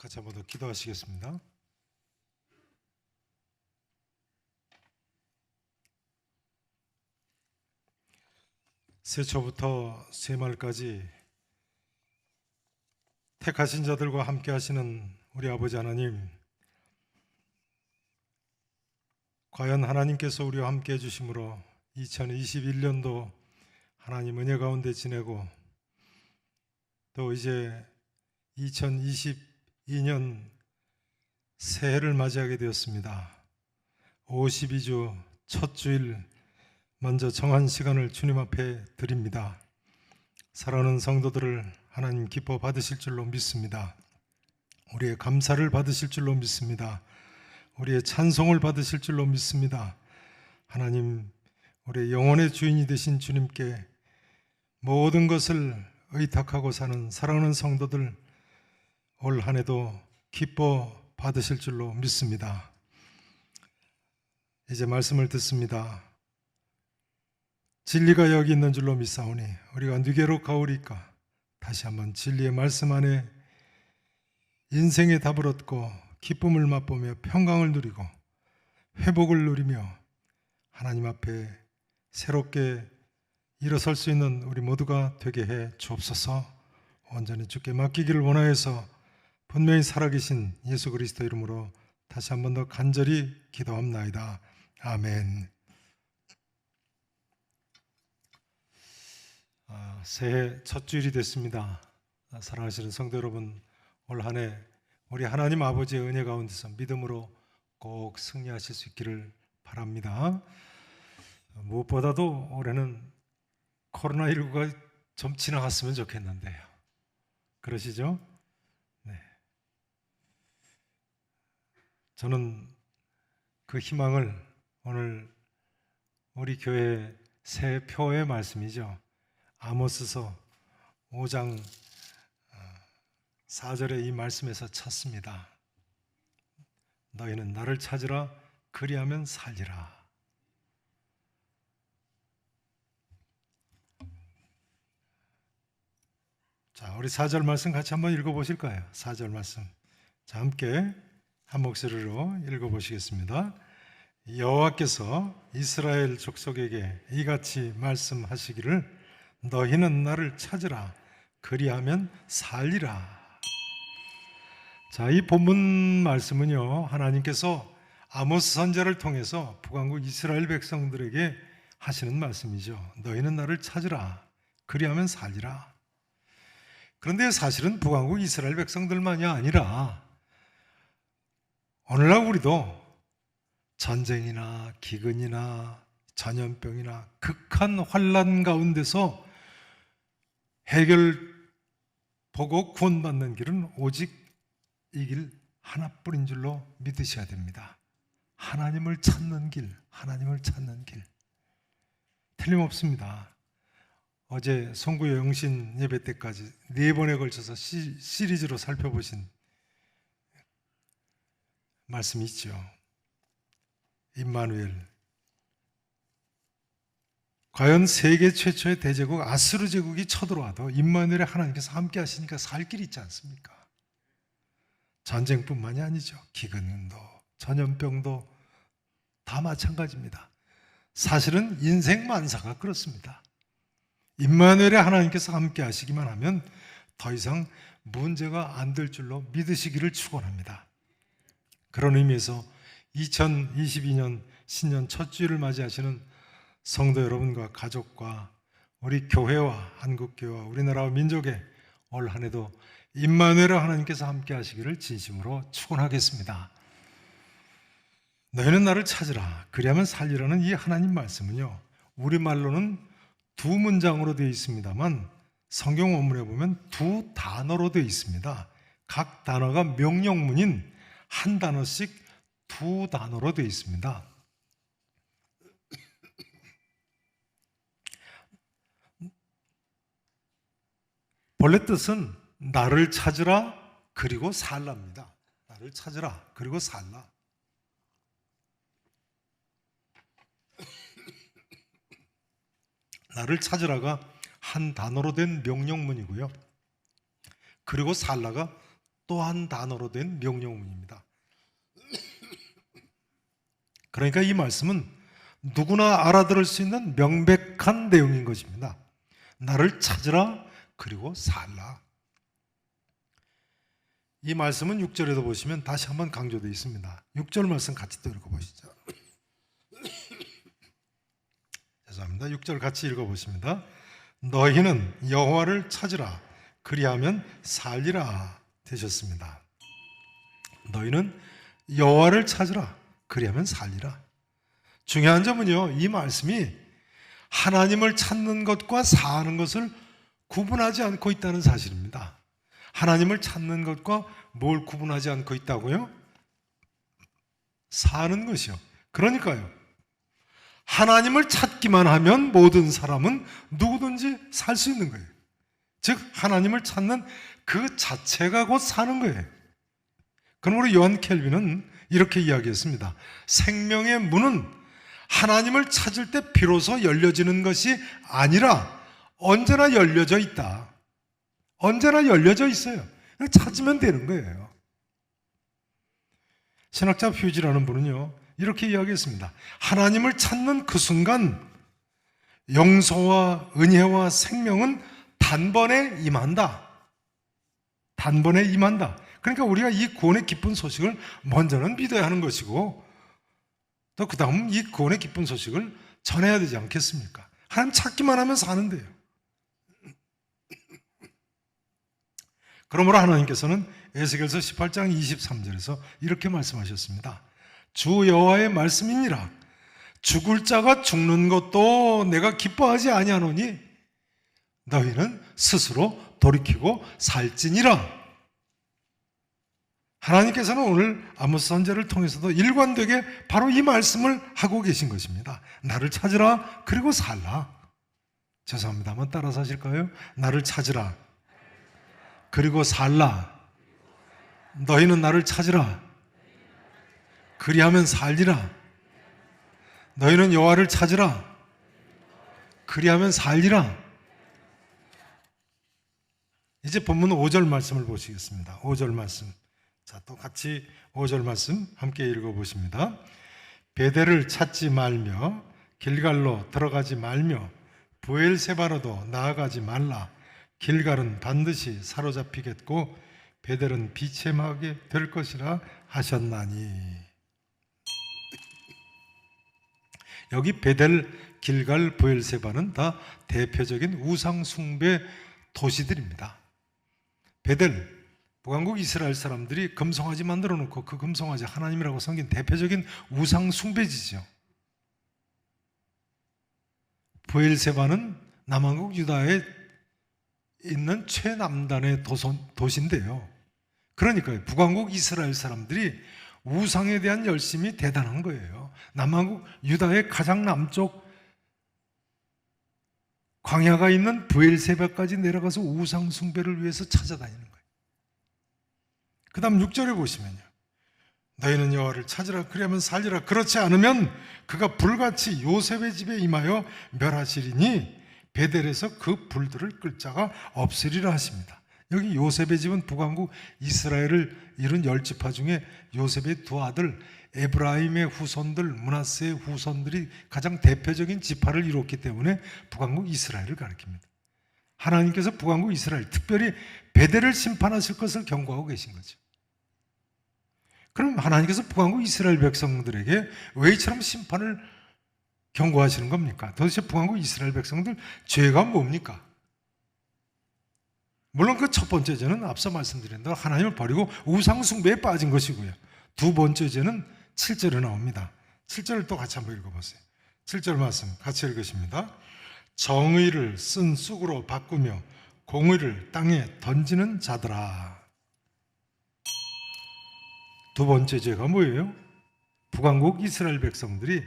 같이 한번 더 기도하시겠습니다. 세초부터 세말까지 택하신 자들과 함께 하시는 우리 아버지 하나님, 과연 하나님께서 우리와 함께 해주심으로 2021년도 하나님 은혜 가운데 지내고 또 이제 2022년 새해를 맞이하게 되었습니다. 52주 첫 주일 먼저 정한 시간을 주님 앞에 드립니다. 사랑하는 성도들을 하나님 기뻐 받으실 줄로 믿습니다. 우리의 감사를 받으실 줄로 믿습니다. 우리의 찬송을 받으실 줄로 믿습니다. 하나님, 우리의 영혼의 주인이 되신 주님께 모든 것을 의탁하고 사는 사랑하는 성도들 올 한 해도 기뻐 받으실 줄로 믿습니다. 이제 말씀을 듣습니다. 진리가 여기 있는 줄로 믿사오니 우리가 누게로 가오리까? 다시 한번 진리의 말씀 안에 인생의 답을 얻고 기쁨을 맛보며 평강을 누리고 회복을 누리며 하나님 앞에 새롭게 일어설 수 있는 우리 모두가 되게 해 주옵소서. 온전히 주께 맡기기를 원하여서 분명히 살아계신 예수 그리스도 이름으로 다시 한번 더 간절히 기도합나이다. 아멘. 새해 첫 주일이 됐습니다. 사랑하시는 성도 여러분, 올 한 해 우리 하나님 아버지의 은혜 가운데서 믿음으로 꼭 승리하실 수 있기를 바랍니다. 무엇보다도 올해는 코로나19가 좀 지나갔으면 좋겠는데요. 그러시죠? 네. 저는 그 희망을 오늘 우리 교회 새 표의 말씀이죠. 아모스서 5장 4절의 이 말씀에서 찾습니다. 너희는 나를 찾으라, 그리하면 살리라. 자, 우리 4절 말씀 같이 한번 읽어보실까요? 4절 말씀. 자, 함께 한 목소리로 읽어보시겠습니다. 여호와께서 이스라엘 족속에게 이같이 말씀하시기를 너희는 나를 찾으라, 그리하면 살리라. 자, 이 본문 말씀은요, 하나님께서 아모스 선지자를 통해서 북왕국 이스라엘 백성들에게 하시는 말씀이죠. 너희는 나를 찾으라, 그리하면 살리라. 그런데 사실은 북왕국 이스라엘 백성들만이 아니라 오늘날 우리도 전쟁이나 기근이나 전염병이나 극한 환난 가운데서 해결보고 구원받는 길은 오직 이 길 하나뿐인 줄로 믿으셔야 됩니다. 하나님을 찾는 길, 하나님을 찾는 길. 틀림없습니다. 어제 송구의 영신 예배 때까지 4번에 걸쳐서 시리즈로 살펴보신 말씀이 있죠. 임마누엘. 과연 세계 최초의 대제국 아수르 제국이 쳐들어와도 임마누엘의 하나님께서 함께 하시니까 살 길이 있지 않습니까? 전쟁뿐만이 아니죠. 기근도 전염병도 다 마찬가지입니다. 사실은 인생 만사가 그렇습니다. 임마누엘의 하나님께서 함께 하시기만 하면 더 이상 문제가 안 될 줄로 믿으시기를 축원합니다. 그런 의미에서 2022년 신년 첫 주일을 맞이하시는 성도 여러분과 가족과 우리 교회와 한국교회와 우리나라와 민족의 올 한 해도 임마누엘 하나님께서 함께 하시기를 진심으로 축원하겠습니다. 너희는 나를 찾으라, 그리하면 살리라는 이 하나님 말씀은요, 우리말로는 2문장으로 되어 있습니다만 성경 원문에 보면 2단어로 되어 있습니다. 각 단어가 명령문인 한 단어씩 2단어로 되어 있습니다. 본래 뜻은 나를 찾으라, 그리고 살라입니다. 나를 찾으라, 그리고 살라. 나를 찾으라가 한 단어로 된 명령문이고요. 그리고 살라가 또 한 단어로 된 명령문입니다. 그러니까 이 말씀은 누구나 알아들을 수 있는 명백한 내용인 것입니다. 나를 찾으라 그리고 살라. 이 말씀은 6절에도 보시면 다시 한번 강조되어 있습니다. 6절 말씀 같이 또 읽어보시죠. 죄송합니다. 6절 같이 읽어보십니다. 너희는 여호와를 찾으라 그리하면 살리라 되셨습니다. 너희는 여호와를 찾으라 그리하면 살리라. 중요한 점은요, 이 말씀이 하나님을 찾는 것과 사는 것을 구분하지 않고 있다는 사실입니다. 하나님을 찾는 것과 뭘 구분하지 않고 있다고요? 사는 것이요. 그러니까요, 하나님을 찾기만 하면 모든 사람은 누구든지 살 수 있는 거예요. 즉 하나님을 찾는 그 자체가 곧 사는 거예요. 그러므로 요한 켈빈은 이렇게 이야기했습니다. 생명의 문은 하나님을 찾을 때 비로소 열려지는 것이 아니라 언제나 열려져 있다. 언제나 열려져 있어요. 찾으면 되는 거예요. 신학자 휴지라는 분은요, 이렇게 이야기했습니다. 하나님을 찾는 그 순간 용서와 은혜와 생명은 단번에 임한다. 단번에 임한다. 그러니까 우리가 이 구원의 기쁜 소식을 먼저는 믿어야 하는 것이고, 또 그 다음 이 구원의 기쁜 소식을 전해야 되지 않겠습니까? 하나님 찾기만 하면 사는데요. 그러므로 하나님께서는 에스겔서 18장 23절에서 이렇게 말씀하셨습니다. 주 여호와의 말씀이니라. 죽을 자가 죽는 것도 내가 기뻐하지 아니하노니 너희는 스스로 돌이키고 살지니라. 하나님께서는 오늘 아모스 선지자를 통해서도 일관되게 바로 이 말씀을 하고 계신 것입니다. 나를 찾으라 그리고 살라. 죄송합니다. 한번 따라서 하실까요? 나를 찾으라 그리고 살라. 너희는 나를 찾으라 그리하면 살리라. 너희는 여호와를 찾으라 그리하면 살리라. 이제 본문 5절 말씀을 보시겠습니다. 5절 말씀. 자, 또 같이 5절 말씀 함께 읽어보십니다. 베델을 찾지 말며 길갈로 들어가지 말며 브엘세바로도 나아가지 말라. 길갈은 반드시 사로잡히겠고 베델은 비체하게 될 것이라 하셨나니. 여기 베델, 길갈, 브엘세바는 다 대표적인 우상 숭배 도시들입니다. 베델, 북왕국 이스라엘 사람들이 금송아지 만들어 놓고 그 금송아지 하나님이라고 섬긴 대표적인 우상 숭배지죠. 브엘세바는 남왕국 유다에 있는 최남단의 도시인데요. 그러니까 북왕국 이스라엘 사람들이 우상에 대한 열심이 대단한 거예요. 남왕국 유다의 가장 남쪽 광야가 있는 브엘세바까지 내려가서 우상 숭배를 위해서 찾아다니는 거예요. 그 다음 6절에 보시면요, 너희는 여호와를 찾으라 그리하면 살리라. 그렇지 않으면 그가 불같이 요셉의 집에 임하여 멸하시리니 베델에서 그 불들을 끌 자가 없으리라 하십니다. 여기 요셉의 집은 북왕국 이스라엘을 이룬 10지파 중에 요셉의 두 아들 에브라임의 후손들, 므낫세의 후손들이 가장 대표적인 지파를 이뤘기 때문에 북왕국 이스라엘을 가리킵니다. 하나님께서 북왕국 이스라엘, 특별히 베델을 심판하실 것을 경고하고 계신 거죠. 그럼 하나님께서 북왕국 이스라엘 백성들에게 왜 이처럼 심판을 경고하시는 겁니까? 도대체 북왕국 이스라엘 백성들 죄가 뭡니까? 물론 그 첫 번째 죄는 앞서 말씀드린 대로 하나님을 버리고 우상 숭배에 빠진 것이고요. 두 번째 죄는 7절에 나옵니다. 7절을 또 같이 한번 읽어보세요. 7절 말씀 같이 읽으십니다. 정의를 쓴 쑥으로 바꾸며 공의를 땅에 던지는 자들아. 두 번째 죄가 뭐예요? 북왕국 이스라엘 백성들이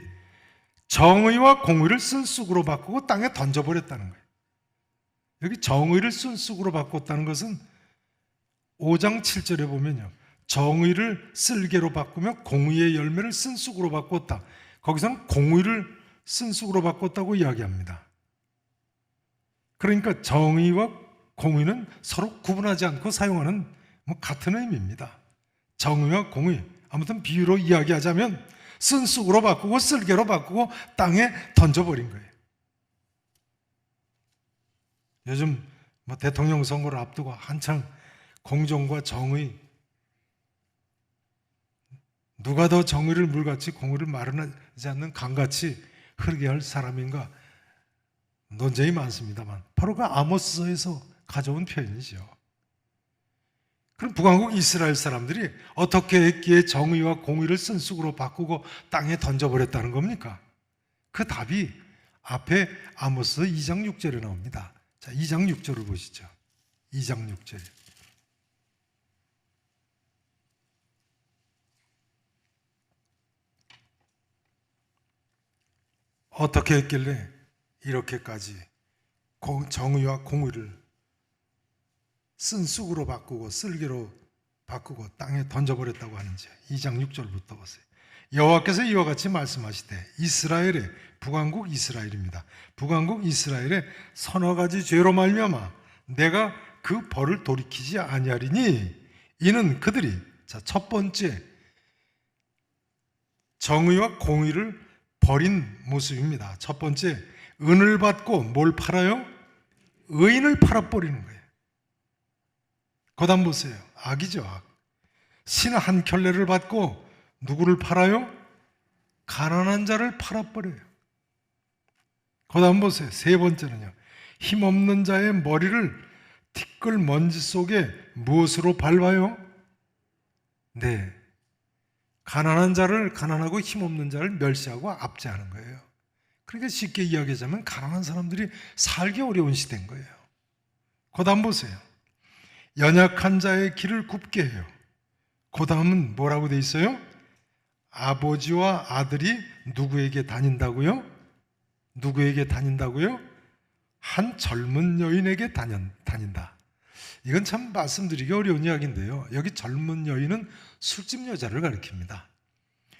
정의와 공의를 쓴 쑥으로 바꾸고 땅에 던져버렸다는 거예요. 여기 정의를 쓴 쑥으로 바꿨다는 것은 5장 7절에 보면요, 정의를 쓸개로 바꾸며 공의의 열매를 쓴 쑥으로 바꿨다. 거기서는 공의를 쓴 쑥으로 바꿨다고 이야기합니다. 그러니까 정의와 공의는 서로 구분하지 않고 사용하는 뭐 같은 의미입니다. 정의와 공의, 아무튼 비유로 이야기하자면 쓴 쑥으로 바꾸고 쓸개로 바꾸고 땅에 던져버린 거예요. 요즘 뭐 대통령 선거를 앞두고 한창 공정과 정의, 누가 더 정의를 물같이 공의를 마르지 않는 강같이 흐르게 할 사람인가 논쟁이 많습니다만 바로 그 아모스서에서 가져온 표현이죠. 그럼 북왕국 이스라엘 사람들이 어떻게 했기에 정의와 공의를 쓴 쑥으로 바꾸고 땅에 던져버렸다는 겁니까? 그 답이 앞에 아모스 2장 6절에 나옵니다. 자, 2장 6절을 보시죠. 2장 6절. 어떻게 했길래 이렇게까지 정의와 공의를 쓴 쑥으로 바꾸고 쓸개로 바꾸고 땅에 던져버렸다고 하는지 2장 6절부터 보세요. 여호와께서 이와 같이 말씀하시되 이스라엘의 북왕국 이스라엘입니다. 북왕국 이스라엘의 서너 가지 죄로 말미암아 내가 그 벌을 돌이키지 아니하리니 이는 그들이 자, 첫 번째 정의와 공의를 버린 모습입니다. 첫 번째 은을 받고 뭘 팔아요? 의인을 팔아버리는 거예요. 거담 보세요. 악이죠, 악. 신 한 켤레를 받고 누구를 팔아요? 가난한 자를 팔아버려요. 거담 보세요. 세 번째는요. 힘없는 자의 머리를 티끌 먼지 속에 무엇으로 밟아요? 네. 가난한 자를, 가난하고 힘없는 자를 멸시하고 압제하는 거예요. 그러니까 쉽게 이야기하자면 가난한 사람들이 살기 어려운 시대인 거예요. 거담 보세요. 연약한 자의 길을 굽게 해요. 그 다음은 뭐라고 돼 있어요? 아버지와 아들이 누구에게 다닌다고요? 누구에게 다닌다고요? 한 젊은 여인에게 다닌다. 이건 참 말씀드리기 어려운 이야기인데요. 여기 젊은 여인은 술집 여자를 가리킵니다.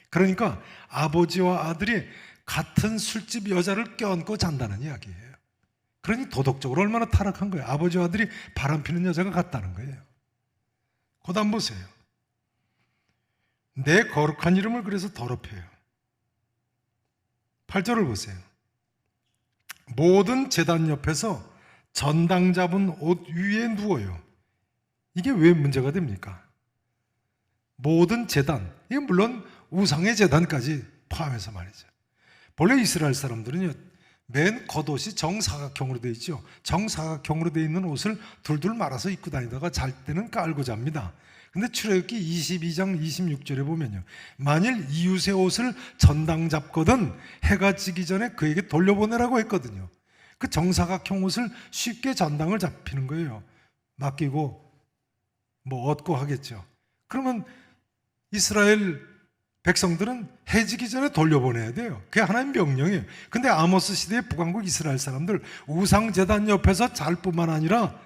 그러니까 아버지와 아들이 같은 술집 여자를 껴안고 잔다는 이야기예요. 그러니 도덕적으로 얼마나 타락한 거예요. 아버지와 아들이 바람피는 여자가 같다는 거예요. 그 다음 보세요. 내 거룩한 이름을 그래서 더럽혀요. 8절을 보세요. 모든 제단 옆에서 전당 잡은 옷 위에 누워요. 이게 왜 문제가 됩니까? 모든 제단, 이게 물론 우상의 제단까지 포함해서 말이죠. 본래 이스라엘 사람들은요, 맨 겉옷이 정사각형으로 되어 있죠. 정사각형으로 되어 있는 옷을 둘둘 말아서 입고 다니다가 잘 때는 깔고 잡니다. 근데 출애굽기 22장 26절에 보면요, 만일 이웃의 옷을 전당 잡거든 해가 지기 전에 그에게 돌려보내라고 했거든요. 그 정사각형 옷을 쉽게 전당을 잡히는 거예요. 맡기고 뭐 얻고 하겠죠. 그러면 이스라엘 백성들은 해지기 전에 돌려보내야 돼요. 그게 하나님 명령이에요. 근데 아모스 시대의 북왕국 이스라엘 사람들 우상제단 옆에서 잘 뿐만 아니라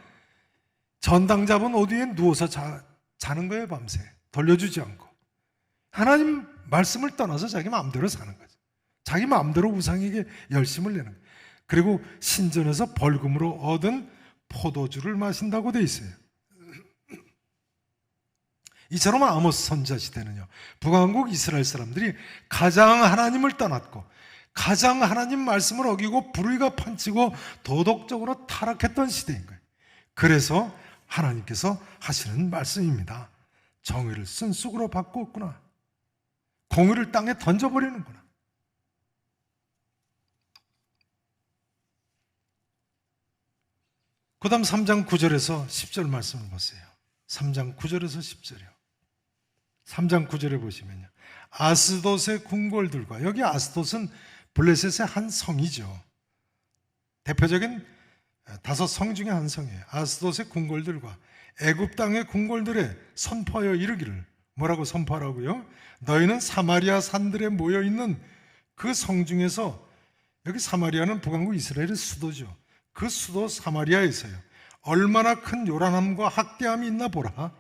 전당 잡은 옷 위에 누워서 자는 거예요. 밤새 돌려주지 않고. 하나님 말씀을 떠나서 자기 마음대로 사는 거죠. 자기 마음대로 우상에게 열심을 내는 거예요. 그리고 신전에서 벌금으로 얻은 포도주를 마신다고 돼 있어요. 이처럼 아모스 선지자 시대는요, 북왕국 이스라엘 사람들이 가장 하나님을 떠났고 가장 하나님 말씀을 어기고 불의가 판치고 도덕적으로 타락했던 시대인 거예요. 그래서 하나님께서 하시는 말씀입니다. 정의를 쓴 쑥으로 바꾸었구나. 공의를 땅에 던져버리는구나. 그 다음 3장 9절에서 10절 말씀을 보세요. 3장 9절에서 10절이요. 3장 9절에 보시면요, 아스돗의 궁궐들과, 여기 아스돗은 블레셋의 한 성이죠. 대표적인 5성 중에 한 성이에요. 아스돗의 궁궐들과 애굽 땅의 궁궐들에 선포하여 이르기를, 뭐라고 선포하라고요? 너희는 사마리아 산들에 모여있는 그 성 중에서, 여기 사마리아는 북왕국 이스라엘의 수도죠. 그 수도 사마리아에서요, 얼마나 큰 요란함과 학대함이 있나 보라.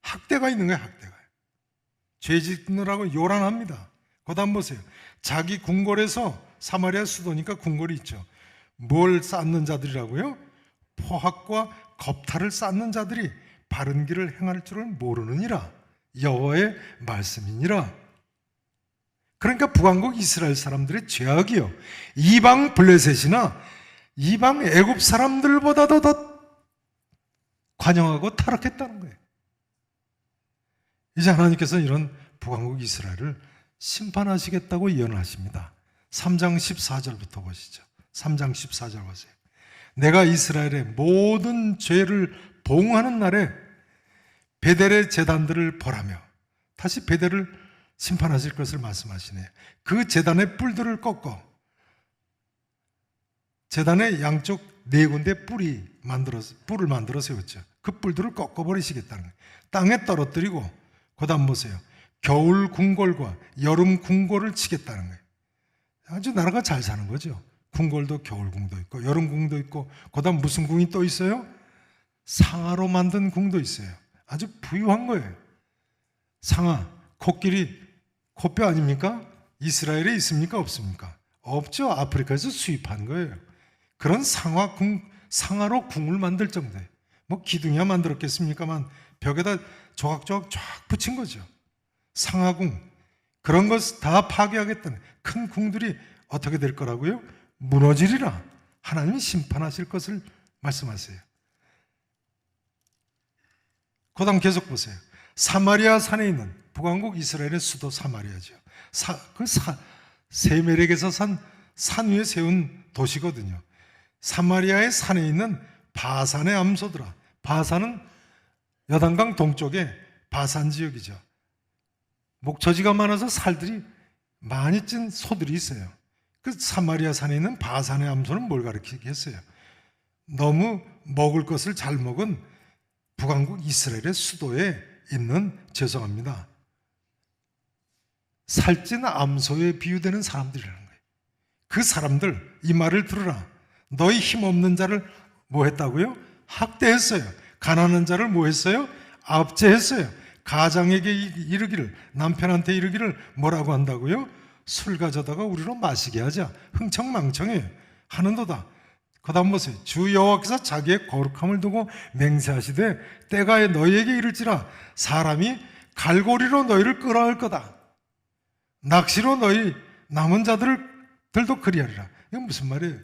학대가 있는 거예요. 학대가. 죄 짓느라고 요란합니다. 그 다음 보세요. 자기 궁궐에서, 사마리아 수도니까 궁궐이 있죠, 뭘 쌓는 자들이라고요? 포학과 겁탈을 쌓는 자들이 바른 길을 행할 줄을 모르느니라. 여호와의 말씀이니라. 그러니까 북왕국 이스라엘 사람들의 죄악이요, 이방 블레셋이나 이방 애굽 사람들보다도 더 관영하고 타락했다는 거예요. 이제 하나님께서는 이런 북왕국 이스라엘을 심판하시겠다고 예언하십니다. 3장 14절부터 보시죠. 3장 14절 보세요. 내가 이스라엘의 모든 죄를 봉하는 날에 베델의 제단들을 벌하며, 다시 베델을 심판하실 것을 말씀하시네요. 그 제단의 뿔들을 꺾어, 제단의 양쪽 네 군데 뿔을 만들어 세웠죠. 그 뿔들을 꺾어버리시겠다는 거예요. 땅에 떨어뜨리고, 그 다음 보세요. 겨울 궁궐과 여름 궁궐을 치겠다는 거예요. 아주 나라가 잘 사는 거죠. 궁궐도 겨울궁도 있고 여름궁도 있고, 그 다음 무슨 궁이 또 있어요? 상아로 만든 궁도 있어요. 아주 부유한 거예요. 상아, 코끼리, 코뼈 아닙니까? 이스라엘에 있습니까? 없습니까? 없죠. 아프리카에서 수입한 거예요. 그런 상아로 궁을 만들 정도예요. 뭐 기둥이야 만들었겠습니까만 벽에다 조각조각 쫙 붙인 거죠. 상아궁, 그런 것 다 파괴하겠다는 큰 궁들이 어떻게 될 거라고요? 무너지리라. 하나님이 심판하실 것을 말씀하세요. 그 다음 계속 보세요. 사마리아 산에 있는, 북왕국 이스라엘의 수도 사마리아죠. 세멜렉에서 산 위에 세운 도시거든요. 사마리아의 산에 있는 바산의 암소들아. 바산은 여단강 동쪽에 바산 지역이죠. 목처지가 많아서 살들이 많이 찐 소들이 있어요. 그 사마리아 산에 있는 바산의 암소는 뭘 가리키겠어요? 너무 먹을 것을 잘 먹은 북왕국 이스라엘의 수도에 있는, 죄송합니다, 살찐 암소에 비유되는 사람들이라는 거예요. 그 사람들, 이 말을 들으라. 너희 힘없는 자를 뭐 했다고요? 학대했어요. 가난한 자를 뭐 했어요? 압제했어요. 가장에게 이르기를, 남편한테 이르기를 뭐라고 한다고요? 술 가져다가 우리로 마시게 하자. 흥청망청해 하는도다. 그 다음 보세요. 주 여호와께서 자기의 거룩함을 두고 맹세하시되 때가 너희에게 이를지라 사람이 갈고리로 너희를 끌어올 거다. 낚시로 너희 남은 자들도 그리하리라. 이건 무슨 말이에요?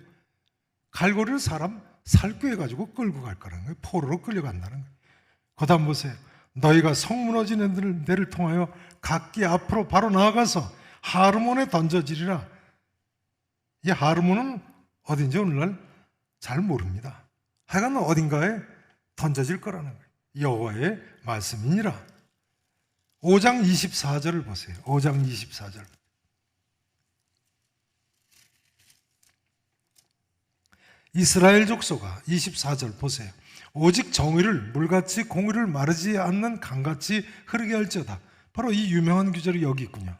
갈고리를 사람 살구해가지고 끌고 갈 거라는 거예요. 포로로 끌려간다는 거예요. 그 다음 보세요. 너희가 성 무너지는 데를 통하여 각기 앞으로 바로 나아가서 하르몬에 던져지리라. 이 하르몬은 어딘지 오늘날 잘 모릅니다. 하여간 어딘가에 던져질 거라는 거예요. 여호와의 말씀이니라. 5장 24절을 보세요. 5장 24절. 이스라엘 족속아, 24절 보세요. 오직 정의를 물같이 공의를 마르지 않는 강같이 흐르게 할지어다. 바로 이 유명한 구절이 여기 있군요.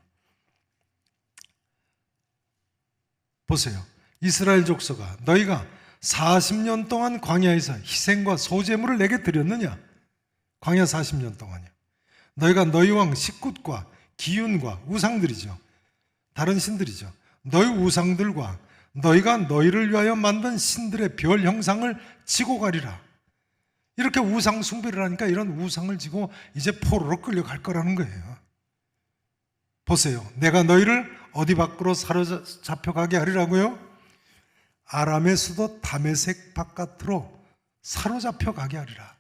보세요. 이스라엘 족속아, 너희가 40년 동안 광야에서 희생과 소제물을 내게 드렸느냐? 광야 40년 동안이요. 너희가 너희 왕 식굿과 기윤과 우상들이죠. 다른 신들이죠. 너희 우상들과 너희가 너희를 위하여 만든 신들의 별 형상을 지고 가리라. 이렇게 우상 숭배를 하니까 이런 우상을 지고 이제 포로로 끌려갈 거라는 거예요. 보세요. 내가 너희를 어디 밖으로 사로잡혀 가게 하리라고요? 아람의 수도 다메섹 바깥으로 사로잡혀 가게 하리라.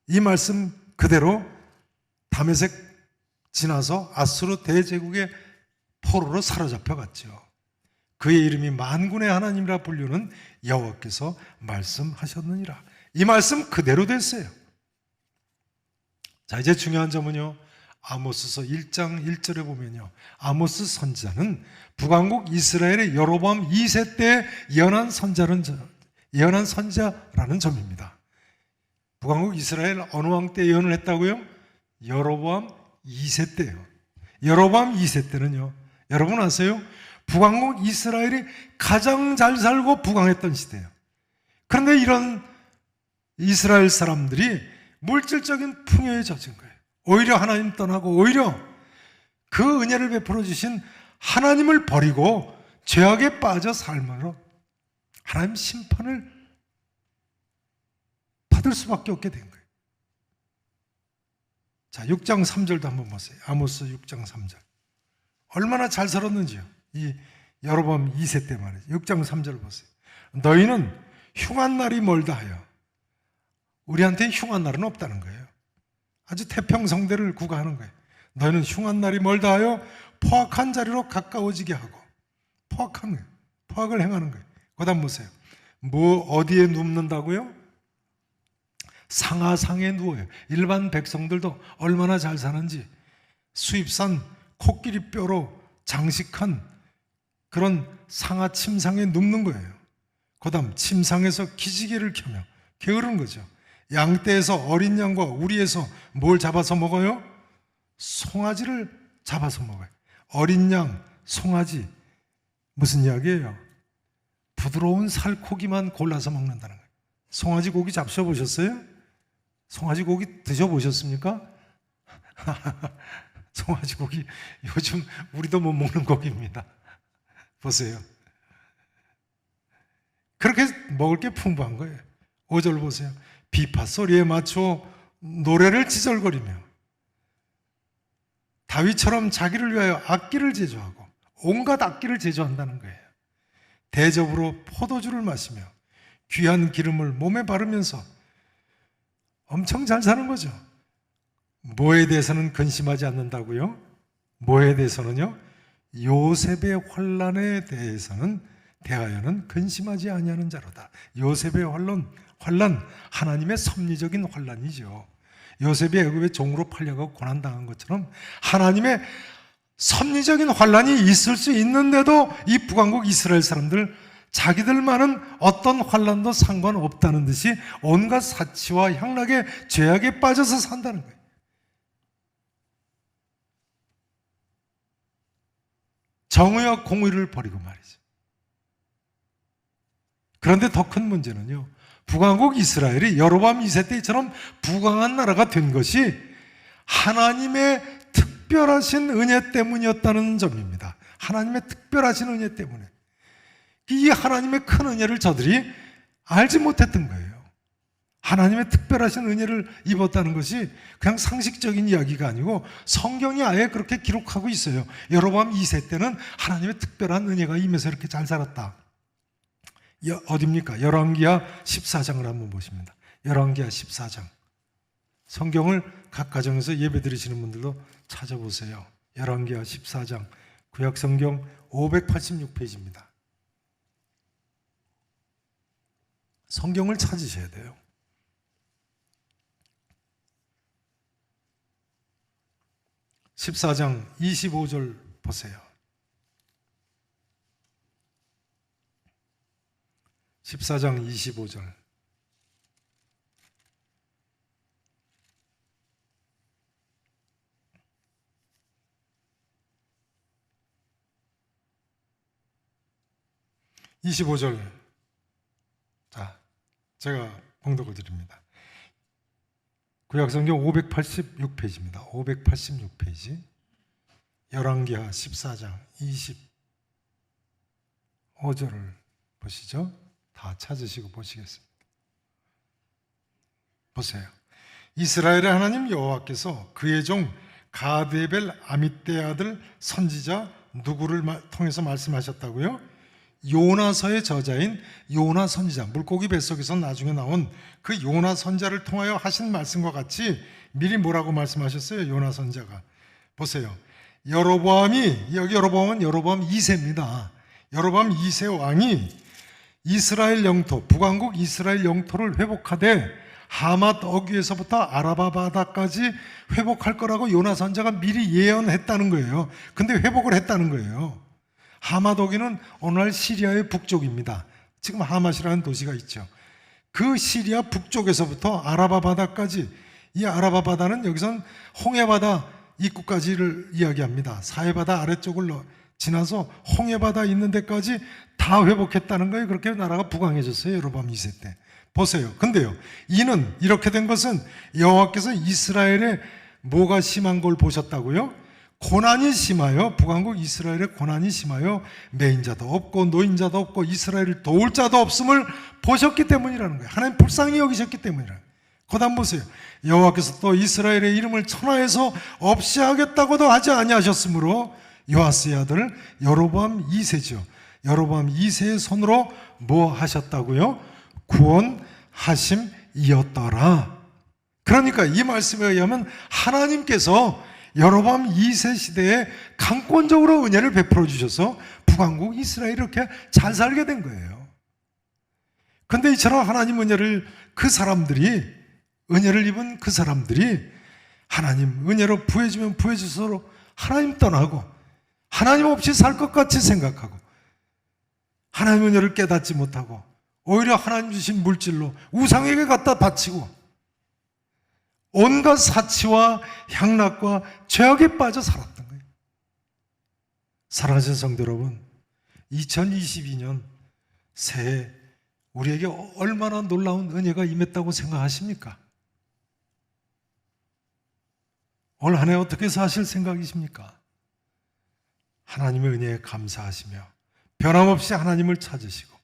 이 말씀 그대로 다메섹 지나서 아수르 대제국의 포로로 사로잡혀 갔죠. 그의 이름이 만군의 하나님이라 불리는 여호와께서 말씀하셨느니라. 이 말씀 그대로 됐어요. 자, 이제 중요한 점은요, 아모스서 1장 1절에 보면요, 아모스 선지자는 북왕국 이스라엘의 여로보암 2세 때 예언한 선지자라는 점입니다. 북왕국 이스라엘 어느 왕 때 예언을 했다고요? 여로보암 2세 때요. 여로보암 2세 때는요, 여러분 아세요? 북왕국 이스라엘이 가장 잘 살고 부강했던 시대예요. 그런데 이런 이스라엘 사람들이 물질적인 풍요에 젖은 거예요. 오히려 하나님 떠나고 오히려 그 은혜를 베풀어 주신 하나님을 버리고 죄악에 빠져 삶으로 하나님 심판을 받을 수밖에 없게 된 거예요. 자, 6장 3절도 한번 보세요. 아모스 6장 3절. 얼마나 잘 살았는지요. 이 여로보암 2세 때 말이죠. 6장 3절 보세요. 너희는 흉한 날이 멀다 하여. 우리한테 흉한 날은 없다는 거예요. 아주 태평성대를 구가하는 거예요. 너희는 흉한 날이 멀다 하여 포악한 자리로 가까워지게 하고, 포악한 거예요. 포악을 행하는 거예요. 그 다음 보세요. 뭐 어디에 눕는다고요? 상하상에 누워요. 일반 백성들도 얼마나 잘 사는지 수입산 코끼리 뼈로 장식한 그런 상하 침상에 눕는 거예요. 그 다음 침상에서 기지개를 켜며 게으른 거죠. 양떼에서 어린 양과 우리에서 뭘 잡아서 먹어요? 송아지를 잡아서 먹어요. 어린 양, 송아지, 무슨 이야기예요? 부드러운 살코기만 골라서 먹는다는 거예요. 송아지 고기 잡숴보셨어요? 송아지 고기 드셔보셨습니까? 송아지 고기 요즘 우리도 못 먹는 고기입니다. 보세요. 그렇게 먹을 게 풍부한 거예요. 5절 보세요. 비파 소리에 맞춰 노래를 지절거리며 다윗처럼 자기를 위하여 악기를 제조하고 온갖 악기를 제조한다는 거예요. 대접으로 포도주를 마시며 귀한 기름을 몸에 바르면서 엄청 잘 사는 거죠. 뭐에 대해서는 근심하지 않는다고요? 뭐에 대해서는요? 요셉의 환난에 대하여는 근심하지 아니하는 자로다. 요셉의 환난, 하나님의 섭리적인 환난이죠. 요셉이 애굽의 종으로 팔려가고 고난당한 것처럼 하나님의 섭리적인 환난이 있을 수 있는데도 이 북왕국 이스라엘 사람들 자기들만은 어떤 환난도 상관없다는 듯이 온갖 사치와 향락의 죄악에 빠져서 산다는 거예요. 정의와 공의를 버리고 말이죠. 그런데 더 큰 문제는요, 북왕국 이스라엘이 여로보암 2세 때처럼 부강한 나라가 된 것이 하나님의 특별하신 은혜 때문이었다는 점입니다. 하나님의 특별하신 은혜 때문에. 이 하나님의 큰 은혜를 저들이 알지 못했던 거예요. 하나님의 특별하신 은혜를 입었다는 것이 그냥 상식적인 이야기가 아니고 성경이 아예 그렇게 기록하고 있어요. 여로보암 2세 때는 하나님의 특별한 은혜가 임해서 이렇게 잘 살았다. 어디입니까? 열왕기하 14장을 한번 보십니다. 열왕기하 14장. 성경을 각 가정에서 예배 드리시는 분들도 찾아보세요. 열왕기하 14장, 구약성경 586페이지입니다. 성경을 찾으셔야 돼요. (14장) 25절 보세요. 14장 25절. 자, 제가 봉독을 드립니다. 구약성경 586페이지입니다. 586페이지. 열왕기하 14장 25절을 보시죠. 다 찾으시고 보시겠습니다. 보세요. 이스라엘의 하나님 여호와께서 그의 종 가드벨 아mit대의 아들 선지자 누구를 통해서 말씀하셨다고요? 요나서의 저자인 요나 선지자, 물고기 뱃속에서 나중에 나온 그 요나 선지자를 통하여 하신 말씀과 같이 미리 뭐라고 말씀하셨어요? 요나 선지자가. 보세요. 여로보암이, 여기 여로보암은 여로보암 2세입니다. 여로보암 2세 왕이 이스라엘 영토, 북왕국 이스라엘 영토를 회복하되 하맛 어귀에서부터 아라바 바다까지 회복할 거라고 요나 선지자가 미리 예언했다는 거예요. 근데 회복을 했다는 거예요. 하맛 어귀는 오늘날 시리아의 북쪽입니다. 지금 하맛이라는 도시가 있죠. 그 시리아 북쪽에서부터 아라바 바다까지, 이 아라바 바다는 여기선 홍해바다 입구까지를 이야기합니다. 사해바다 아래쪽을 지나서 홍해바다 있는 데까지 다 회복했다는 거예요. 그렇게 나라가 부강해졌어요. 여로보암 2세 때. 보세요. 근데요, 이는 이렇게 된 것은 여호와께서 이스라엘에 뭐가 심한 걸 보셨다고요? 고난이 심하여, 북왕국 이스라엘의 고난이 심하여 매인자도 없고 노인자도 없고 이스라엘을 도울 자도 없음을 보셨기 때문이라는 거예요. 하나님 불쌍히 여기셨기 때문이라는 거예요. 그다음 보세요. 여호와께서 또 이스라엘의 이름을 천하에서 없이 하겠다고도 하지 아니하셨으므로 요아스의 아들 여로보암 2세죠. 여로보암 2세의 손으로 뭐 하셨다고요? 구원하심이었더라. 그러니까 이 말씀에 의하면 하나님께서 여로보암 2세 시대에 강권적으로 은혜를 베풀어 주셔서 북왕국 이스라엘이 이렇게 잘 살게 된 거예요. 그런데 이처럼 하나님 은혜를 은혜를 입은 그 사람들이 하나님 은혜로 부해주면 부해줄수록 하나님 떠나고 하나님 없이 살 것 같이 생각하고 하나님 은혜를 깨닫지 못하고 오히려 하나님 주신 물질로 우상에게 갖다 바치고 온갖 사치와 향락과 죄악에 빠져 살았던 거예요. 사랑하는 성도 여러분, 2022년 새해 우리에게 얼마나 놀라운 은혜가 임했다고 생각하십니까? 올 한 해 어떻게 사실 생각이십니까? 하나님의 은혜에 감사하시며 변함없이 하나님을 찾으시고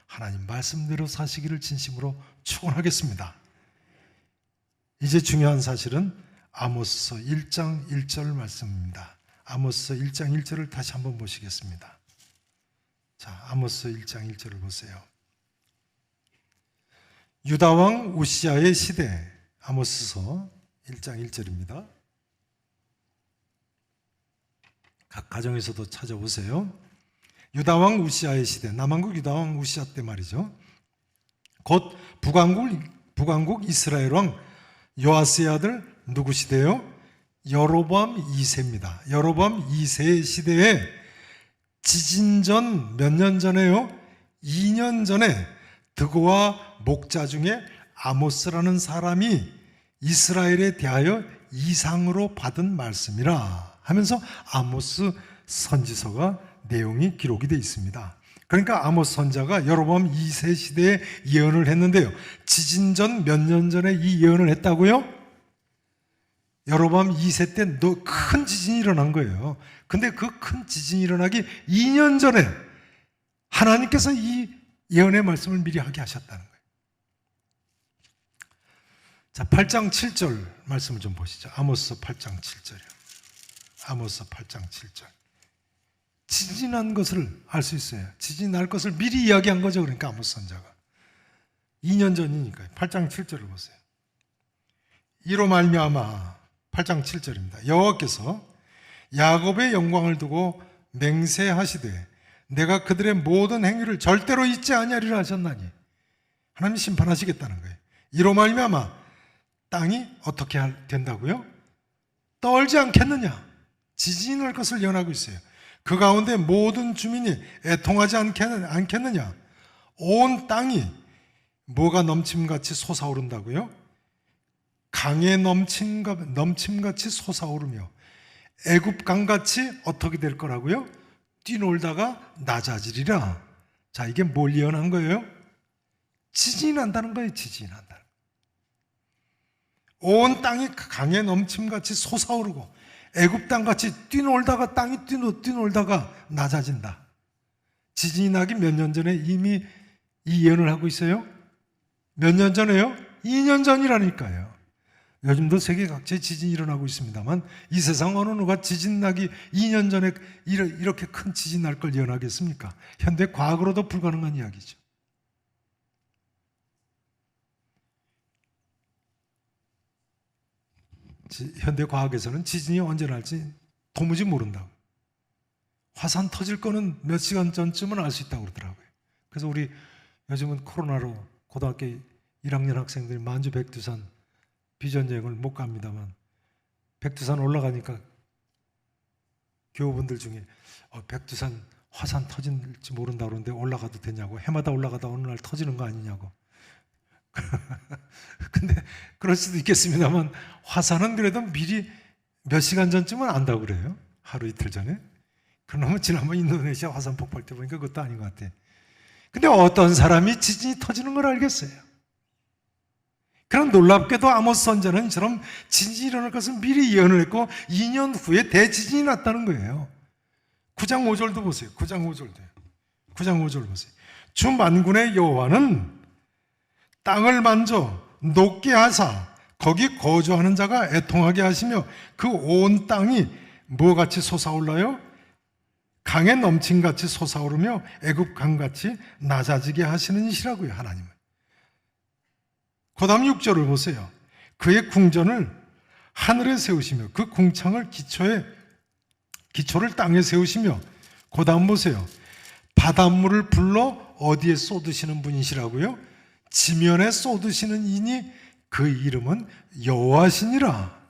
하나님 말씀대로 사시기를 진심으로 축원하겠습니다. 이제 중요한 사실은 아모스서 1장 1절 말씀입니다. 아모스서 1장 1절을 다시 한번 보시겠습니다. 자, 아모스서 1장 1절을 보세요. 유다 왕 우시아의 시대, 아모스서 1장 1절입니다. 각 가정에서도 찾아보세요. 유다 왕 우시아의 시대, 남왕국 유다 왕 우시아 때 말이죠. 곧 북왕국 이스라엘 왕 요아스의 아들 누구 시대요? 여로보암 2세입니다. 여로보암 2세의 시대에 지진 전 몇 년 전에요? 2년 전에 드고와 목자 중에 아모스라는 사람이 이스라엘에 대하여 이상으로 받은 말씀이라 하면서 아모스 선지서가 내용이 기록이 되어 있습니다. 그러니까 아모스 선자가 여로보암 2세 시대에 예언을 했는데요. 지진 전 몇 년 전에 이 예언을 했다고요? 여로보암 2세 때 큰 지진이 일어난 거예요. 근데 그 큰 지진이 일어나기 2년 전에 하나님께서 이 예언의 말씀을 미리 하게 하셨다는 거예요. 자, 8장 7절 말씀을 좀 보시죠. 아모스 8장 7절이요. 아모스 8장 7절. 지진이 난 것을 알 수 있어요. 지진이 날 것을 미리 이야기한 거죠. 그러니까 아모스 선자가 2년 전이니까요. 8장 7절을 보세요. 이로 말미암아 8장 7절입니다. 여호와께서 야곱의 영광을 두고 맹세하시되 내가 그들의 모든 행위를 절대로 잊지 아니하리라 하셨나니 하나님 심판하시겠다는 거예요. 이로 말미암아 땅이 어떻게 된다고요? 떨지 않겠느냐? 지진이 날 것을 예언하고 있어요. 그 가운데 모든 주민이 애통하지 않겠느냐? 온 땅이 뭐가 넘침같이 솟아오른다고요? 강에 넘침같이 솟아오르며 애굽강같이 어떻게 될 거라고요? 뛰놀다가 낮아지리라. 자, 이게 뭘 예언한 거예요? 지진이 난다는 거예요. 지진이 난다는 거예요. 온 땅이 강에 넘침같이 솟아오르고 애굽 땅같이 뛰놀다가 땅이 뛰놀다가 낮아진다. 지진이 나기 몇 년 전에 이미 이 예언을 하고 있어요? 몇 년 전에요? 2년 전이라니까요. 요즘도 세계 각지에 지진이 일어나고 있습니다만 이 세상 어느 누가 지진 나기 2년 전에 이렇게 큰 지진 날 걸 예언하겠습니까? 현대 과학으로도 불가능한 이야기죠. 현대 과학에서는 지진이 언제 날지 도무지 모른다고. 화산 터질 거는 몇 시간 전쯤은 알 수 있다고 그러더라고요. 그래서 우리 요즘은 코로나로 고등학교 1학년 학생들이 만주 백두산 비전여행을 못 갑니다만 백두산 올라가니까 교우분들 중에 백두산 화산 터질지 모른다 그러는데 올라가도 되냐고, 해마다 올라가다 어느 날 터지는 거 아니냐고. 근데 그럴 수도 있겠습니다만 화산은 그래도 미리 몇 시간 전쯤은 안다고 그래요. 하루 이틀 전에. 그러면 지난번 인도네시아 화산 폭발 때 보니까 그것도 아닌 것 같아. 근데 어떤 사람이 지진이 터지는 걸 알겠어요. 그럼 놀랍게도 아모스 선자는 이처럼 지진이 일어날 것을 미리 예언을 했고 2년 후에 대지진이 났다는 거예요. 9장 5절도 보세요. 9장 5절도요. 9장 5절 보세요. 주 만군의 여호와는 땅을 만져 높게 하사 거기 거주하는 자가 애통하게 하시며 그 온 땅이 뭐같이 솟아올라요? 강에 넘친같이 솟아오르며 애굽 강같이 낮아지게 하시는 이시라고요. 하나님은. 그 다음 6절을 보세요. 그의 궁전을 하늘에 세우시며 그 궁창을 기초를 땅에 세우시며, 그 다음 보세요. 바닷물을 불러 어디에 쏟으시는 분이시라고요? 지면에 쏟으시는 이니 그 이름은 여호와시니라.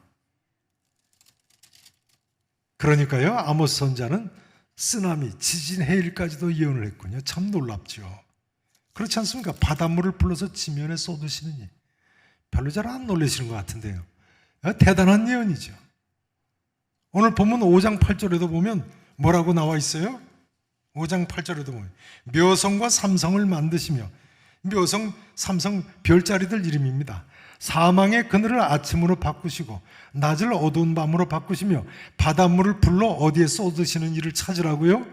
그러니까요, 아모스 선자는 쓰나미, 지진, 해일까지도 예언을 했군요. 참 놀랍죠. 그렇지 않습니까? 바닷물을 불러서 지면에 쏟으시느니. 별로 잘 안 놀라시는 것 같은데요. 대단한 예언이죠. 오늘 본문 5장 8절에도 보면 뭐라고 나와 있어요? 5장 8절에도 보면 묘성과 삼성을 만드시며, 묘성, 삼성 별자리들 이름입니다. 사망의 그늘을 아침으로 바꾸시고 낮을 어두운 밤으로 바꾸시며 바닷물을 불러 어디에 쏟으시는 일을 찾으라고요?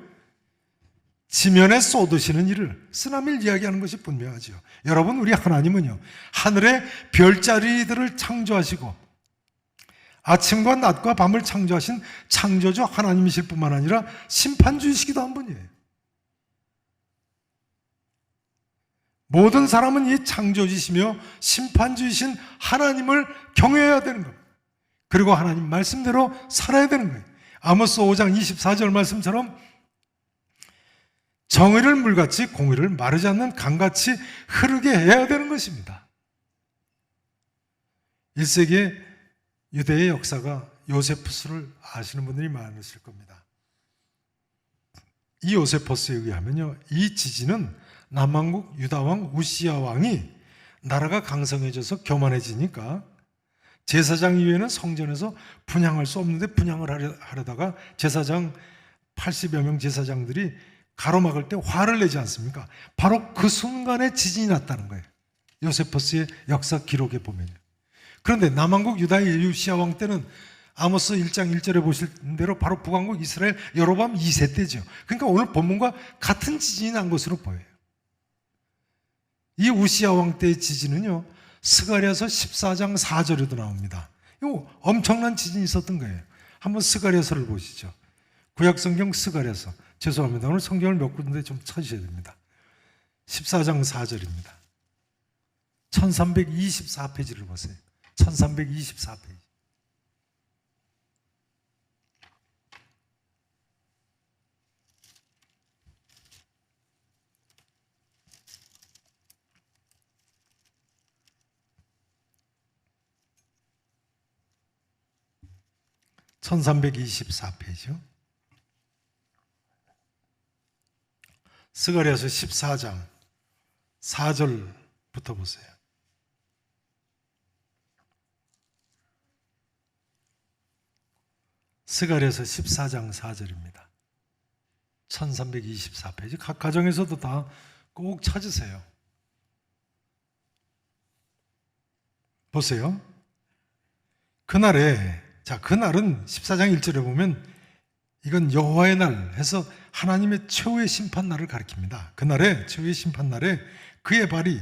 지면에 쏟으시는 일을, 쓰나미를 이야기하는 것이 분명하죠. 여러분, 우리 하나님은요, 하늘의 별자리들을 창조하시고 아침과 낮과 밤을 창조하신 창조주 하나님이실 뿐만 아니라 심판주이시기도 한 분이에요. 모든 사람은 이 창조주시며 심판주이신 하나님을 경외해야 되는 겁니다. 그리고 하나님 말씀대로 살아야 되는 거예요. 아모스 5장 24절 말씀처럼 정의를 물같이 공의를 마르지 않는 강같이 흐르게 해야 되는 것입니다. 1세기의 유대의 역사가 요세푸스를 아시는 분들이 많으실 겁니다. 이 요세푸스에 의하면요, 이 지진은 남왕국 유다왕 우시야 왕이 나라가 강성해져서 교만해지니까 제사장 이외에는 성전에서 분향할 수 없는데 분향을 하려다가 제사장 80여 명 제사장들이 가로막을 때 화를 내지 않습니까? 바로 그 순간에 지진이 났다는 거예요. 요세푸스의 역사 기록에 보면요. 그런데 남왕국 유다의 우시야 왕 때는 아모스 1장 1절에 보실 대로 바로 북왕국 이스라엘 여로보암 2세 때죠. 그러니까 오늘 본문과 같은 지진이 난 것으로 보여요. 이 우시야 왕 때의 지진은요, 스가랴서 14장 4절에도 나옵니다. 이거 엄청난 지진이 있었던 거예요. 한번 스가랴서를 보시죠. 구약성경 스가랴서. 죄송합니다. 오늘 성경을 몇 군데 좀 찾으셔야 됩니다. 14장 4절입니다. 1324페이지를 보세요. 1324페이지. (1324페이지요) 스가랴서 14장 4절부터 보세요. 스가랴서 14장 4절입니다. 1324페이지. 각 가정에서도 다 꼭 찾으세요. 보세요. 그날에, 그날은 14장 1절에 보면 이건 여호와의 날 해서 하나님의 최후의 심판날을 가리킵니다. 그날에, 최후의 심판날에 그의 발이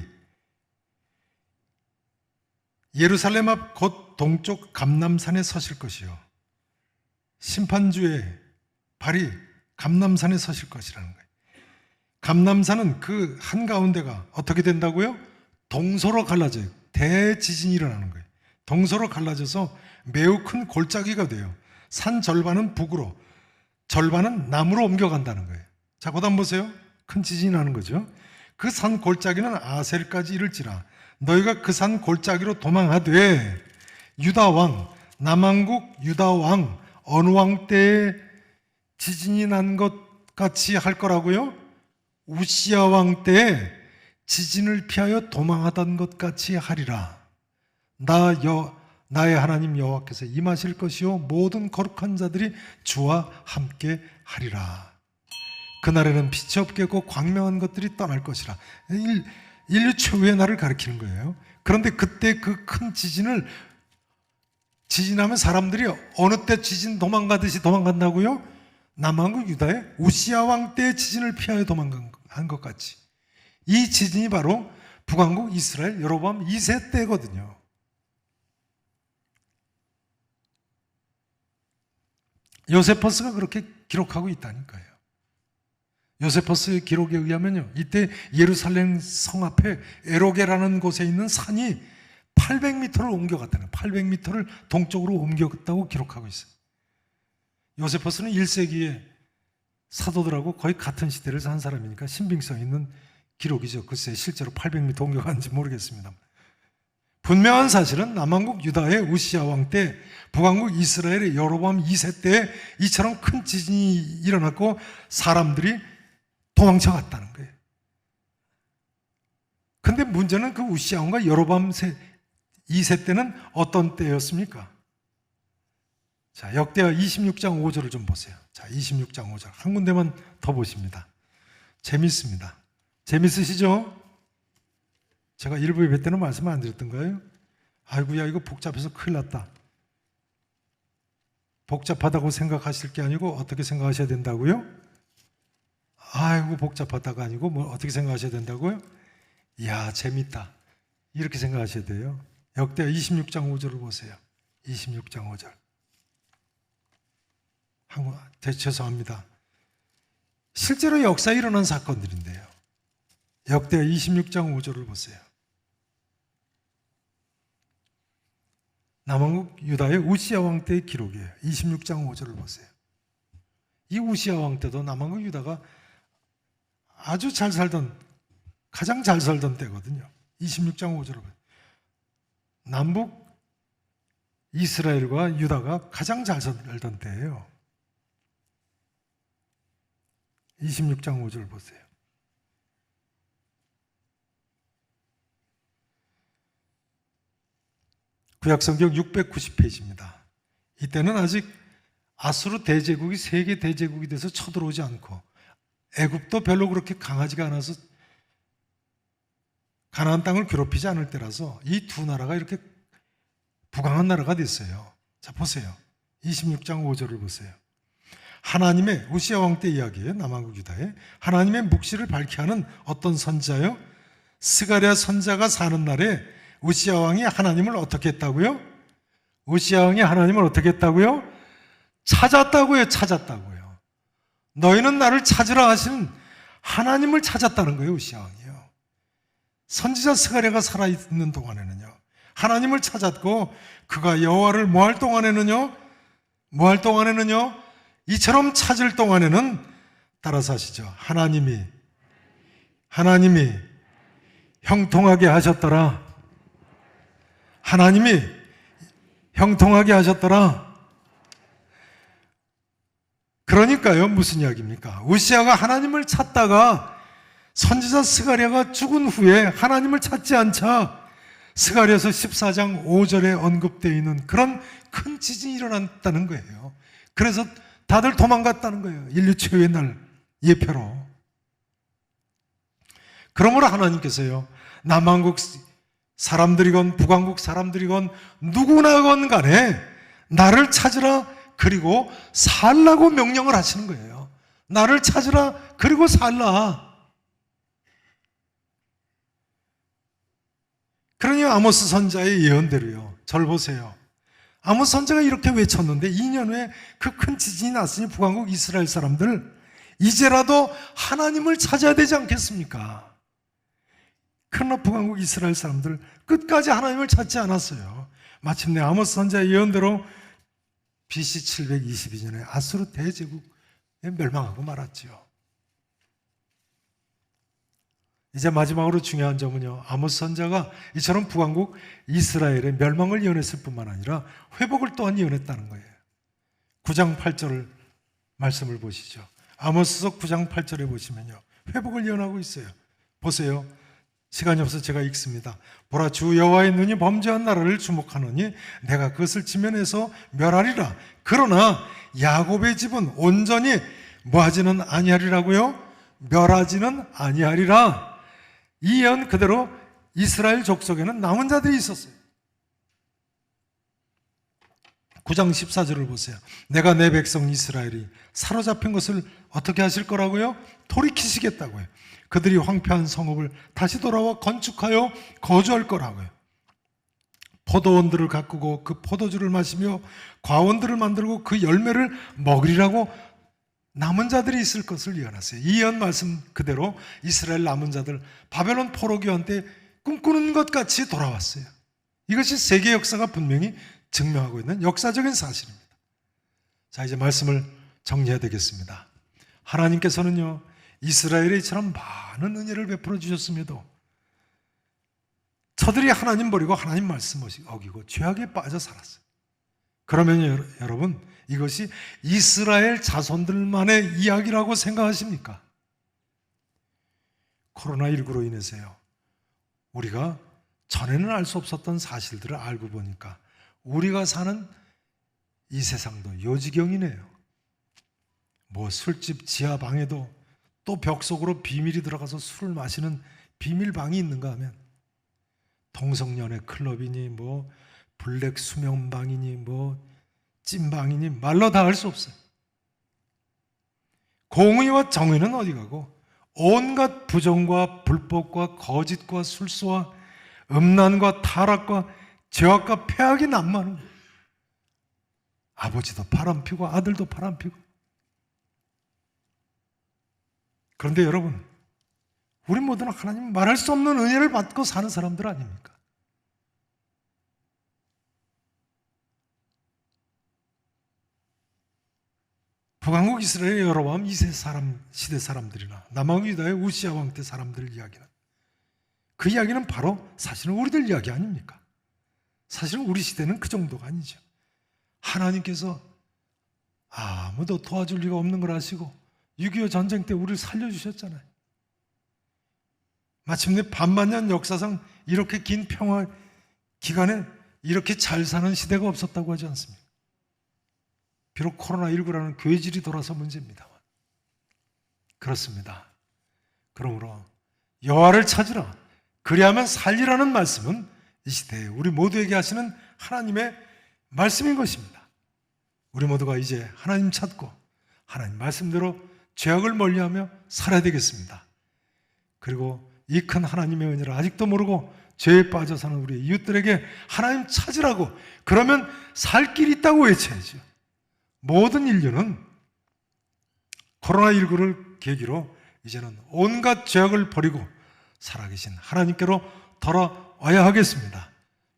예루살렘 앞 곧 동쪽 감람산에 서실 것이요, 심판주의 발이 감람산에 서실 것이라는 거예요. 감람산은 그 한가운데가 어떻게 된다고요? 동서로 갈라져요. 대지진이 일어나는 거예요. 동서로 갈라져서 매우 큰 골짜기가 돼요. 산 절반은 북으로, 절반은 남으로 옮겨간다는 거예요. 자, 그 다음 보세요. 큰 지진이 나는 거죠. 그 산 골짜기는 아셀까지 이를지라 너희가 그 산 골짜기로 도망하되 유다왕, 남왕국 유다왕 어느 왕 때에 지진이 난 것 같이 할 거라고요? 우시야 왕 때에 지진을 피하여 도망하던 것 같이 하리라. 나의 하나님 여호와께서 임하실 것이요 모든 거룩한 자들이 주와 함께 하리라. 그날에는 빛이 없겠고 광명한 것들이 떠날 것이라. 인류 최후의 날을 가리키는 거예요. 그런데 그때 그 큰 지진하면 사람들이 어느 때 지진 도망가듯이 도망간다고요? 남왕국 유다의 우시야 왕 때의 지진을 피하여 도망간 것 같이. 이 지진이 바로 북왕국 이스라엘 여로보암 2세 때거든요. 요세퍼스가 그렇게 기록하고 있다니까요. 요세퍼스의 기록에 의하면요, 이때 예루살렘 성 앞에 에로게라는 곳에 있는 산이 800m를 옮겨갔다는, 800m를 동쪽으로 옮겨갔다고 기록하고 있어요. 요세퍼스는 1세기에 사도들하고 거의 같은 시대를 산 사람이니까 신빙성 있는 기록이죠. 글쎄 실제로 800m 옮겨갔는지 모르겠습니다. 분명한 사실은 남왕국 유다의 우시야 왕 때, 북왕국 이스라엘의 여로보암 2세 때에 이처럼 큰 지진이 일어났고 사람들이 도망쳐 갔다는 거예요. 근데 문제는 그 우시야 왕과 여로보암 2세 때는 어떤 때였습니까? 자, 역대하 26장 5절을 좀 보세요. 자, 26장 5절 한 군데만 더 보십니다. 재밌습니다. 재밌으시죠? 제가 일부 예배 때는 말씀 안 드렸던가요? 아이고야, 이거 복잡해서 큰일 났다. 복잡하다고 생각하실 게 아니고 어떻게 생각하셔야 된다고요? 아이고 복잡하다가 아니고 뭐 어떻게 생각하셔야 된다고요? 이야, 재밌다, 이렇게 생각하셔야 돼요. 역대하 26장 5절을 보세요. 26장 5절. 죄송합니다. 실제로 역사에 일어난 사건들인데요. 역대하 26장 5절을 보세요. 남왕국 유다의 우시야 왕 때의 기록이에요. 26장 5절을 보세요. 이 우시야 왕 때도 남왕국 유다가 아주 잘 살던, 가장 잘 살던 때거든요. 26장 5절을 보세요. 남북 이스라엘과 유다가 가장 잘 살던 때예요. 26장 5절 보세요. 구약성경 690페이지입니다. 이때는 아직 아수르 대제국이 세계 대제국이 돼서 쳐들어오지 않고 애굽도 별로 그렇게 강하지가 않아서 가나안 땅을 괴롭히지 않을 때라서 이 두 나라가 이렇게 부강한 나라가 됐어요. 자, 보세요. 26장 5절을 보세요. 하나님의, 우시야 왕 때 이야기예요. 남왕국 유다에 하나님의 묵시를 밝게 하는 어떤 선자요? 스가랴 선자가 사는 날에 우시야 왕이 하나님을 어떻게 했다고요? 우시야 왕이 하나님을 어떻게 했다고요? 찾았다고요. 찾았다고요. 너희는 나를 찾으라 하시는 하나님을 찾았다는 거예요. 우시야 왕이요. 선지자 스가랴가 살아있는 동안에는요, 하나님을 찾았고, 그가 여호와를 뭐 할 동안에는요, 이처럼 찾을 동안에는, 따라서 하시죠. 하나님이 형통하게 하셨더라. 하나님이 형통하게 하셨더라. 그러니까요, 무슨 이야기입니까? 우시야가 하나님을 찾다가 선지자 스가랴가 죽은 후에 하나님을 찾지 않자 스가랴서 14장 5절에 언급되어 있는 그런 큰 지진이 일어났다는 거예요. 그래서 다들 도망갔다는 거예요. 인류 최후의 날 예표로. 그러므로 하나님께서요, 남왕국 사람들이건 북왕국 사람들이건 누구나건 간에 나를 찾으라, 그리고 살라고 명령을 하시는 거예요. 나를 찾으라, 그리고 살라. 그러니 아모스 선자의 예언대로요, 절 보세요. 아모스 선자가 이렇게 외쳤는데 2년 후에 그 큰 지진이 났으니 북왕국 이스라엘 사람들 이제라도 하나님을 찾아야 되지 않겠습니까? 그러나 북왕국 이스라엘 사람들 끝까지 하나님을 찾지 않았어요. 마침내 아모스 선자의 예언대로 BC 722년에 아수르 대제국에 멸망하고 말았지요. 이제 마지막으로 중요한 점은요, 아모스 선자가 이처럼 북왕국 이스라엘의 멸망을 예언했을 뿐만 아니라 회복을 또한 예언했다는 거예요. 9장 8절 말씀을 보시죠. 아모스서 9장 8절에 보시면요, 회복을 예언하고 있어요. 보세요. 시간이 없어서 제가 읽습니다. 보라, 주 여호와의 눈이 범죄한 나라를 주목하노니 내가 그것을 지면에서 멸하리라. 그러나 야곱의 집은 온전히 뭐하지는 아니하리라고요? 멸하지는 아니하리라. 이 예언 그대로 이스라엘 족속에는 남은 자들이 있었어요. 9장 14절을 보세요. 내가 내 백성 이스라엘이 사로잡힌 것을 어떻게 하실 거라고요? 돌이키시겠다고요. 그들이 황폐한 성읍을 다시 돌아와 건축하여 거주할 거라고요. 포도원들을 가꾸고 그 포도주를 마시며 과원들을 만들고 그 열매를 먹으리라고 남은 자들이 있을 것을 예언하세요. 이 예언 말씀 그대로 이스라엘 남은 자들 바벨론 포로기환 때 꿈꾸는 것 같이 돌아왔어요. 이것이 세계 역사가 분명히 증명하고 있는 역사적인 사실입니다. 자, 이제 말씀을 정리해야 되겠습니다. 하나님께서는요, 이스라엘에 이처럼 많은 은혜를 베풀어 주셨음에도 저들이 하나님 버리고 하나님 말씀 어기고 죄악에 빠져 살았어요. 그러면 여러분, 이것이 이스라엘 자손들만의 이야기라고 생각하십니까? 코로나19로 인해서요, 우리가 전에는 알 수 없었던 사실들을 알고 보니까 우리가 사는 이 세상도 요지경이네요. 뭐 술집 지하방에도 또 벽 속으로 비밀이 들어가서 술을 마시는 비밀방이 있는가 하면 동성연애 클럽이니 뭐 블랙 수면방이니 뭐 찐방이니 말로 다 할 수 없어요. 공의와 정의는 어디 가고 온갖 부정과 불법과 거짓과 술수와 음란과 타락과 죄악과 폐악이 난무하는 거예요. 아버지도 바람피고 아들도 바람피고. 그런데 여러분, 우리 모두는 하나님 말할 수 없는 은혜를 받고 사는 사람들 아닙니까? 북왕국 이스라엘의 여로보암 2세 시대 사람들이나 남왕국 유다의 우시야 왕 때 사람들 이야기는, 그 이야기는 바로 사실은 우리들 이야기 아닙니까? 사실은 우리 시대는 그 정도가 아니죠. 하나님께서 아무도 도와줄 리가 없는 걸 아시고 6.25 전쟁 때 우리를 살려주셨잖아요. 마침내 반만년 역사상 이렇게 긴 평화 기간에 이렇게 잘 사는 시대가 없었다고 하지 않습니까? 비록 코로나19라는 괴질이 돌아서 문제입니다만 그렇습니다. 그러므로 여호와를 찾으라 그리하면 살리라는 말씀은 이 시대에 우리 모두에게 하시는 하나님의 말씀인 것입니다. 우리 모두가 이제 하나님 찾고 하나님 말씀대로 죄악을 멀리하며 살아야 되겠습니다. 그리고 이 큰 하나님의 은혜를 아직도 모르고 죄에 빠져 사는 우리 이웃들에게 하나님 찾으라고, 그러면 살 길이 있다고 외쳐야죠. 모든 인류는 코로나19를 계기로 이제는 온갖 죄악을 버리고 살아계신 하나님께로 돌아와야 하겠습니다.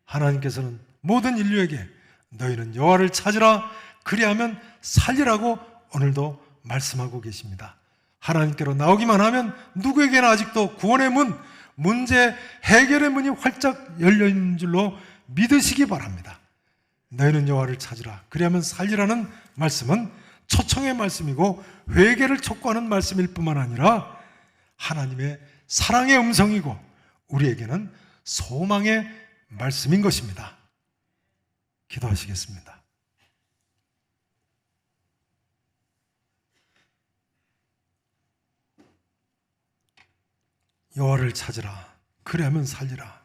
하나님께서는 모든 인류에게 너희는 여호와를 찾으라 그리하면 살리라고 오늘도 말씀하고 계십니다. 하나님께로 나오기만 하면 누구에게나 아직도 구원의 문, 문제 해결의 문이 활짝 열려있는 줄로 믿으시기 바랍니다. 너희는 여호와를 찾으라 그리하면 살리라는 말씀은 초청의 말씀이고 회개를 촉구하는 말씀일 뿐만 아니라 하나님의 사랑의 음성이고 우리에게는 소망의 말씀인 것입니다. 기도하시겠습니다. 여호와를 찾으라 그리하면 살리라.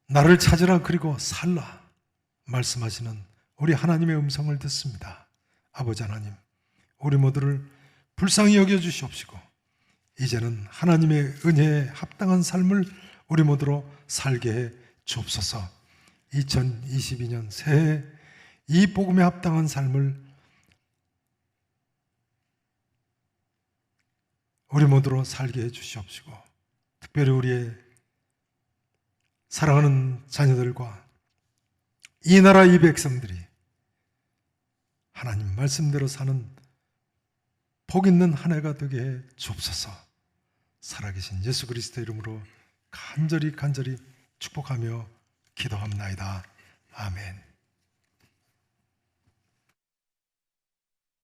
나를 찾으라 그리고 살라 말씀하시는 우리 하나님의 음성을 듣습니다. 아버지 하나님, 우리 모두를 불쌍히 여겨주시옵시고 이제는 하나님의 은혜에 합당한 삶을 우리 모두로 살게 해 주옵소서. 2022년 새해 이 복음에 합당한 삶을 우리 모두로 살게 해 주시옵시고 특별히 우리의 사랑하는 자녀들과 이 나라 이 백성들이 하나님 말씀대로 사는 복 있는 한 해가 되게 해 주옵소서. 살아계신 예수 그리스도 이름으로 간절히 축복하며 기도합나이다. 아멘.